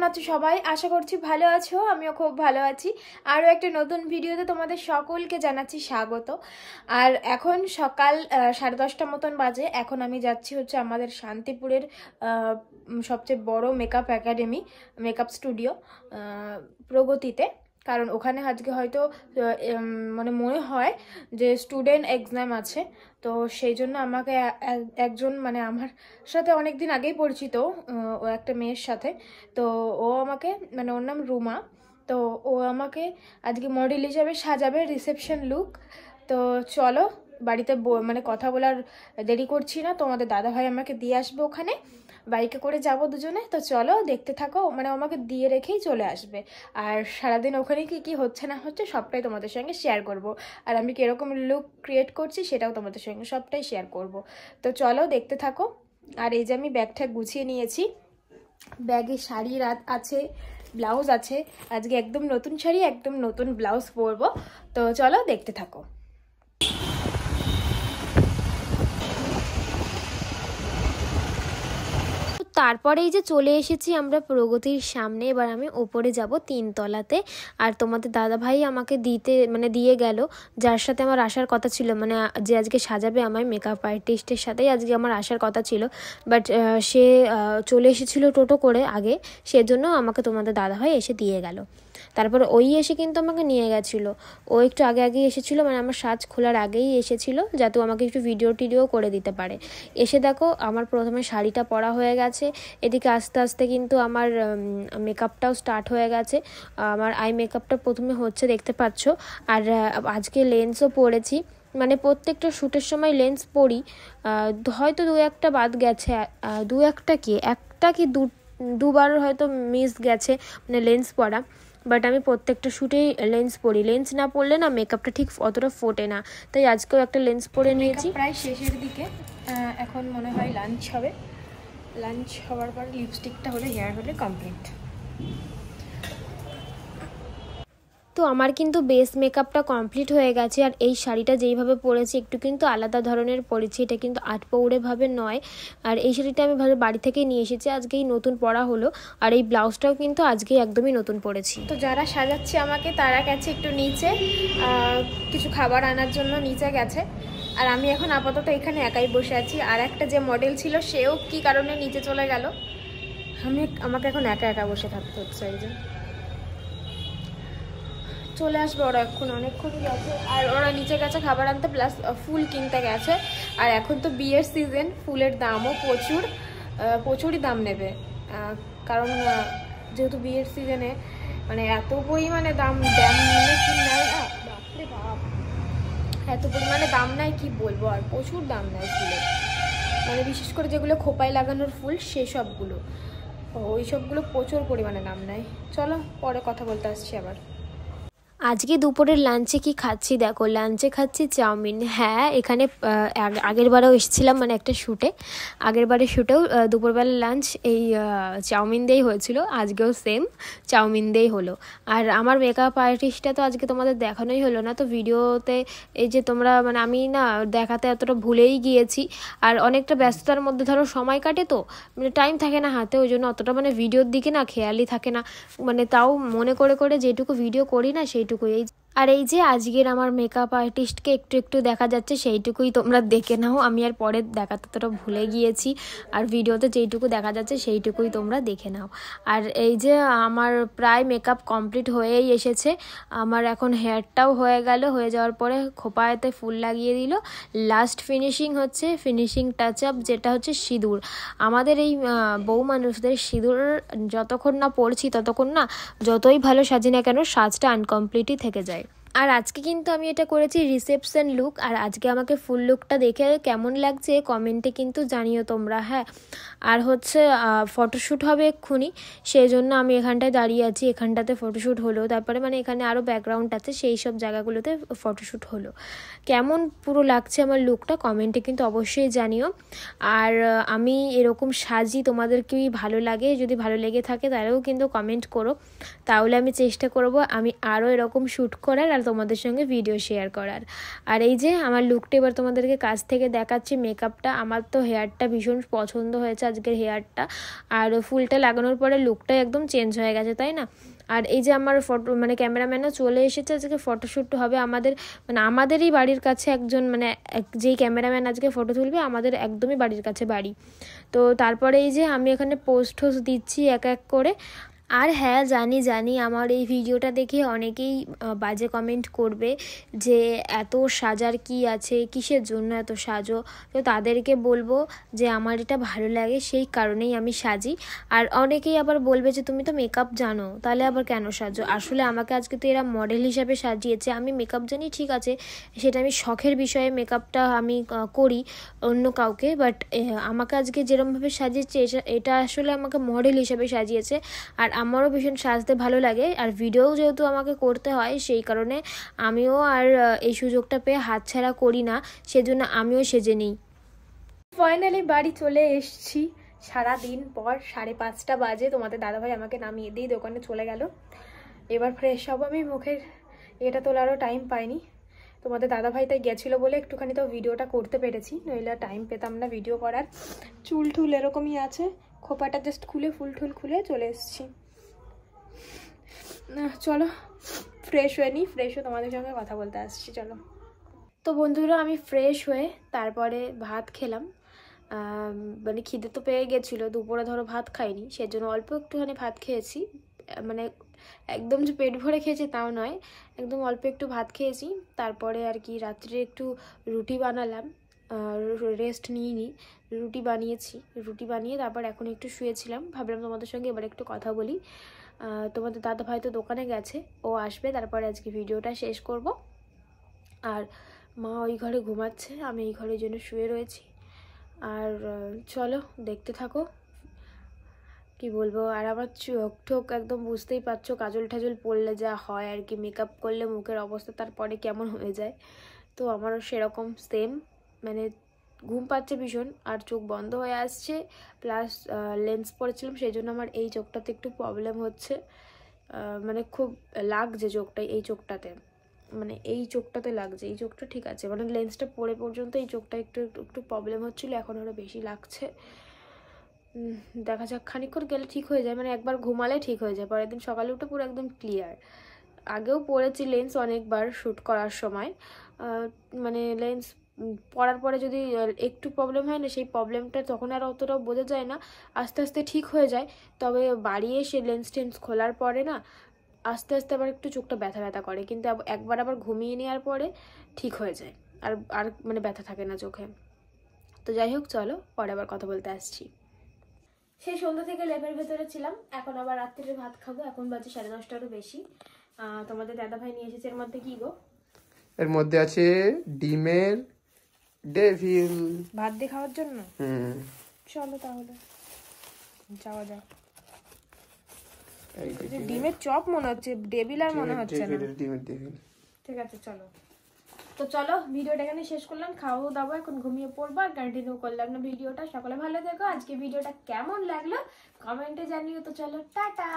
আছো সবাই? আশা করছি ভালো আছো, আমিও খুব ভালো আছি। আরও একটা নতুন ভিডিওতে তোমাদের সকলকে জানাচ্ছি স্বাগত। আর এখন সকাল 10:30 মতন বাজে। এখন আমি যাচ্ছি হচ্ছে আমাদের শান্তিপুরের সবচেয়ে বড় মেকআপ একাডেমি, মেকআপ স্টুডিও প্রগতিতে। কারণ ওখানে আজকে হয়তো মানে মনে হয় যে স্টুডেন্ট এক্সাম আছে, তো সেই জন্য আমাকে একজন মানে আমার সাথে অনেক দিন আগেই পরিচিত ও একটা মেয়ের সাথে, তো ও আমাকে মানে ওর নাম রুমা, তো ও আমাকে আজকে মডেল হিসাবে সাজাবে রিসেপশন লুক। তো চলো বাড়িতে মানে কথা বলার দেরি করছি না, তোমাদের দাদাভাই আমাকে দিয়ে আসবে ওখানে, বাইকে করে যাব দুজনে। তো চলো দেখতে থাকো, মানে আমাকে দিয়ে রেখেই চলে আসবে। আর সারাদিন ওখানে কি কি হচ্ছে না হচ্ছে সবটাই তোমাদের সঙ্গে শেয়ার করব। আর আমি কীরকম লুক ক্রিয়েট করছি সেটাও তোমাদের সঙ্গে সবটাই শেয়ার করব। তো চলো দেখতে থাকো। আর এই যে আমি ব্যাগটা গুছিয়ে নিয়েছি, ব্যাগে শাড়ি আছে, ব্লাউজ আছে। আজকে একদম নতুন শাড়ি, একদম নতুন ব্লাউজ পরবো। তো চলো দেখতে থাকো। তারপরেই যে চলে এসেছি আমরা প্রগতির সামনে। এবার আমি ওপরে যাব 3 তলাতে। আর তোমাদের দাদাভাই আমাকে দিয়ে গেল, যার সাথে আমার আসার কথা ছিল, মানে যে আজকে সাজাবে আমায়, মেকআপ আর্টিস্টের সাথেই আজকে আমার আসার কথা ছিল। বাট সে চলে এসেছিল টোটো করে আগে, সেজন্য আমাকে তোমাদের দাদাভাই এসে দিয়ে গেল। তারপর ওই এসে কিন্তু আমাকে নিয়ে গেছিলো। ও একটু আগেই এসেছিলো, মানে আমার সাজ খোলার আগেই এসেছিলো, যাতে আমাকে একটু ভিডিও টিডিও করে দিতে পারে। এসে দেখো আমার প্রথমে শাড়িটা পরা হয়ে গেছে, এদিকে আস্তে আস্তে কিন্তু আমার মেকআপটাও স্টার্ট হয়ে গেছে। আমার আই মেকআপটা প্রথমে হচ্ছে, দেখতে পাচ্ছ। আর আজকে লেন্সও পরেছি, মানে প্রত্যেকটা শ্যুটের সময় লেন্স পরি, হয়তো একটা বাদ গেছে, একটা কি দুবার হয়তো মিস গেছে মানে লেন্স পরা। বাট আমি প্রত্যেকটা শ্যুটেই লেন্স পরি, লেন্স না পরলে না মেকআপটা ঠিক অতটা ফোটে না, তাই আজকেও একটা লেন্স পরে নিয়েছি। প্রায় শেষের দিকে, এখন মনে হয় লাঞ্চ হবে। লাঞ্চ হওয়ার পর লিপস্টিকটা হলে, হেয়ার হলে কমপ্লিট। তো আমার কিন্তু বেস মেকআপটা কমপ্লিট হয়ে গেছে। আর এই শাড়িটা যেইভাবে পরেছি একটু কিন্তু আলাদা ধরনের পরেছি, এটা কিন্তু আটপৌড়েভাবে নয়। আর এই শাড়িটা আমি বাড়ি থেকে নিয়ে এসেছি, আজকেই নতুন পরা হলো। আর এই ব্লাউজটাও কিন্তু আজকেই একদমই নতুন পরেছি। তো যারা সাজাচ্ছে আমাকে তারা গেছে একটু নিচে, কিছু খাবার আনার জন্য নিচে গেছে। আর আমি এখন আপাতত এখানে একাই বসে আছি। আর একটা যে মডেল ছিল সেও কি কারণে নিচে চলে গেল, আমাকে এখন একা একা বসে থাকতে হচ্ছে। এই যে চলে আসবে ওরা, এখন অনেকক্ষণই গেছে। আর ওরা নিচে গেছে খাবার আনতে, প্লাস ফুল কিনতে গেছে। আর এখন তো বিয়ের সিজন, ফুলের দামও প্রচুরই দাম নেবে। কারণ যেহেতু বিয়ের সিজনে মানে এত পরিমাণে দাম মানে কি নেয় না, বাপরে বাপ, এত পরিমাণে দাম নেয় কি বলবো। আর প্রচুর দাম নেয় ফুলের, মানে বিশেষ করে যেগুলো খোপায় লাগানোর ফুল সেসবগুলো, ওই সবগুলো প্রচুর পরিমাণে দাম নেয়। চলো পরে কথা বলতে আসছি আবার। আজকে দুপুরের লাঞ্চে কি খাচ্ছি দেখো, লাঞ্চে খাচ্ছি চাউমিন। হ্যাঁ, এখানে আগের বারেও এসেছিলাম, মানে একটা শ্যুটে, আগের বারের শ্যুটেও দুপুরবেলা লাঞ্চ এই চাউমিন দিয়েই হয়েছিল, আজকেও সেম চাউমিন দিয়েই হলো। আর আমার মেকআপ আর্টিস্টটা তো আজকে তোমাদের দেখানোই হলো না, তো ভিডিওতে এই যে তোমরা মানে আমি না দেখাতে এতটা ভুলেই গিয়েছি। আর অনেকটা ব্যস্ততার মধ্যে ধরো সময় কাটে, তো মানে টাইম থাকে না হাতে, ওই জন্য অতটা মানে ভিডিওর দিকে না খেয়ালই থাকে না। মানে তাও মনে করে করে যেটুকু ভিডিও করি না সেইটুকুই। আর এই যে আজকের আমার মেকআপ আর্টিস্টকে একটু একটু দেখা যাচ্ছে, সেইটুকুই তোমরা দেখে নাও, আমি আর পরে দেখাতে তোরা ভুলে গিয়েছি। আর ভিডিওতে যেইটুকু দেখা যাচ্ছে সেইটুকুই তোমরা দেখে নাও। আর এই যে আমার প্রায় মেকআপ কমপ্লিট হয়েই এসেছে। আমার এখন হেয়ারটাও হয়ে গেল, হয়ে যাওয়ার পরে খোপাতে ফুল লাগিয়ে দিল। লাস্ট ফিনিশিং হচ্ছে, ফিনিশিং টাচ আপ, যেটা হচ্ছে সিঁদুর। আমাদের এই বউ মানুষদের সিঁদুর যতক্ষণ না পড়ছি ততক্ষণ না যতই ভালো সাজি না কেন সাজটা আনকমপ্লিটই থেকে যায়। আর আজকে কিন্তু আমি এটা করেছি রিসেপশন লুক। আর আজকে আমাকে ফুল লুকটা দেখে কেমন লাগছে কমেন্টে কিন্তু জানিও তোমরা। হ্যাঁ, আর হচ্ছে ফটোশ্যুট হবে এক্ষুনি, সেই জন্য আমি এখানটায় দাঁড়িয়ে আছি। এখানটাতে ফটোশ্যুট হলো, তারপরে মানে এখানে আরও ব্যাকগ্রাউন্ড আছে, সেই সব জায়গাগুলোতে ফটোশ্যুট হলো। কেমন পুরো লাগছে আমার লুকটা কমেন্টে কিন্তু অবশ্যই জানিও। আর আমি এরকম সাজি, তোমাদের কি ভালো লাগে? যদি ভালো লেগে থাকে তাহলেও কিন্তু কমেন্ট করো, তাহলে আমি চেষ্টা করব আমি আরও এরকম শ্যুট করার। আর তোমাদের সঙ্গে ভিডিও শেয়ার করার। আর এই যে আমার লুকটা এবার তোমাদেরকে কাছ থেকে দেখাচ্ছি। মেকআপটা আমার তো হেয়ারটা ভীষণ পছন্দ হয়েছে আজকের হেয়ারটা, আর ফুলটা লাগানোর পরে লুকটা একদম চেঞ্জ হয়ে গেছে, তাই না? আর এই যে আমার ফটো মানে ক্যামেরাম্যানও চলে এসেছে, আজকে ফটোশ্যুট হবে আমাদের মানে আমাদেরই বাড়ির কাছে একজন মানে যেই ক্যামেরাম্যান আজকে ফটো তুলবে আমাদের একদমই বাড়ির কাছে বাড়ি। তো তারপরে এই যে আমি এখানে পোস্ট দিচ্ছি এক এক করে। আর হ্যাঁ, জানি আমার এই ভিডিওটা দেখে অনেকেই বাজে কমেন্ট করবে যে এত সাজার কি আছে, কিসের জন্য এত সাজো। তো তাদেরকে বলবো যে আমার এটা ভালো লাগে, সেই কারণেই আমি সাজি। আর অনেকেই আবার বলবে যে তুমি তো মেকআপ জানো, তাহলে আবার কেন সাজো। আসলে আমাকে আজকে তো এরা মডেল হিসাবে সাজিয়েছে, আমি মেকআপ জানি ঠিক আছে, সেটা আমি শখের বিষয়ে মেকআপটা আমি করি অন্য কাউকে, বাট আমাকে আজকে যেরমভাবে সাজিয়েছে এটা আসলে আমাকে মডেল হিসাবে সাজিয়েছে। আর আমারও ভীষণ সাজতে ভালো লাগে, আর ভিডিও যেহেতু আমাকে করতে হয় সেই কারণে আমিও আর এই সুযোগটা পেয়ে হাতছাড়া করি না, সেজন্য আমিও সেজে নিই। ফাইনালি বাড়ি চলে এসেছি সারাদিন পর। 5:30 বাজে, তোমাদের দাদাভাই আমাকে নামিয়ে দিয়ে দোকানে চলে গেল। এবার ফ্রেশ হব আমি, মুখের এটা তোলারও টাইম পাইনি। তোমাদের দাদাভাই তাই গেছিলো বলে একটুখানি তো ভিডিওটা করতে পেরেছি, নইলে টাইম পেতাম না ভিডিও করার। চুল টুল এরকমই আছে, খোপাটা জাস্ট খুলে ফুল টুল খুলে চলে এসেছি। চলো ফ্রেশ হয়ে নিই, ফ্রেশ হয়ে তোমাদের সঙ্গে কথা বলতে আসছি। চলো। তো বন্ধুরা আমি ফ্রেশ হয়ে তারপরে ভাত খেলাম। মানে খিদে তো পেয়ে গেছিলো, দুপুরে ধরো ভাত খাইনি, সেজন্য অল্প একটুখানি ভাত খেয়েছি। মানে একদম যে পেট ভরে খেয়েছি তাও নয়, একদম অল্প একটু ভাত খেয়েছি। তারপরে আর কি রাত্রে একটু রুটি বানালাম, রেস্ট নিইনি, রুটি বানিয়েছি। রুটি বানিয়ে তারপর এখন একটু শুয়েছিলাম, ভাবলাম তোমাদের সঙ্গে এবার একটু কথা বলি। তোমাদের দাদা ভাই তো দোকানে গেছে, ও আসবে তারপরে আজকে ভিডিওটা শেষ করব। আর মা ওই ঘরে ঘুমাচ্ছে, আমি এই ঘরের জন্য শুয়ে রয়েছি। আর চলো দেখতে থাকো, কি বলবো। আর আমার চোখ ঠোক একদম বুঝতেই পারছো, কাজল টাজল পরলে যা হয় আর কি, মেকআপ করলে মুখের অবস্থা তারপরে কেমন হয়ে যায়। তো আমারও সেরকম সেম, মানে ঘুম পাচ্ছে ভীষণ আর চোখ বন্ধ হয়ে আসছে, প্লাস লেন্স পরেছিলাম সেই জন্য আমার এই চোখটাতে একটু প্রবলেম হচ্ছে। মানে খুব লাগছে চোখটা, এই চোখটাতে মানে এই চোখটাতে লাগছে, এই চোখটা ঠিক আছে, মানে লেন্সটা পরে পর্যন্ত এই চোখটা একটু একটু প্রবলেম হচ্ছিলো, এখন আরও বেশি লাগছে। দেখা যাক, খানিকক্ষণ গেলে ঠিক হয়ে যায়, মানে একবার ঘুমালে ঠিক হয়ে যায়, পরের দিন সকালে উঠে পুরো একদম ক্লিয়ার। আগেও পরেছি লেন্স অনেকবার শ্যুট করার সময়, মানে লেন্স পরার পরে যদি একটু প্রবলেম হয় না, সেই প্রবলেমটা তখন আর অতটাও বোঝা যায় না, আস্তে আস্তে ঠিক হয়ে যায়। তবে বাড়ি এসে লেন্স টেন্স খোলার পরে না আস্তে আস্তে আবার একটু চোখটা ব্যথা ব্যথা করে, কিন্তু একবার আবার ঘুমিয়ে নেওয়ার পরে ঠিক হয়ে যায়, আর আর মানে ব্যথা থাকে না চোখে। তো যাই হোক, চলো পরে আবার কথা বলতে আসছি। সেই সন্ধ্যা থেকে ল্যাবের ভেতরে ছিলাম, এখন আবার রাত্রিরে ভাত খাবো, এখন বাজে 10:30টারও বেশি। তোমাদের দাদাভাই নিয়ে এসেছে, এর মধ্যে কি গো? এর মধ্যে আছে ডিমের ডেভিল, ভাত দিয়ে খাওয়ার জন্য। চলো তাহলে যাওয়া যাক। ডিমের চপ মনে হচ্ছে, ডেভিল আর মনে হচ্ছে না। ডিমের ডেভিল। ঠিক আছে চলো। তো চলো ভিডিওটা এখানে শেষ করলাম, খাওয়া দাওয়া এখন ঘুমিয়ে পড়বো, আর কন্টিনিউ করলাম না ভিডিওটা। সকলে ভালো থেকো, আজকে ভিডিওটা কেমন লাগলো কমেন্টে জানিও। তো চলো টাটা।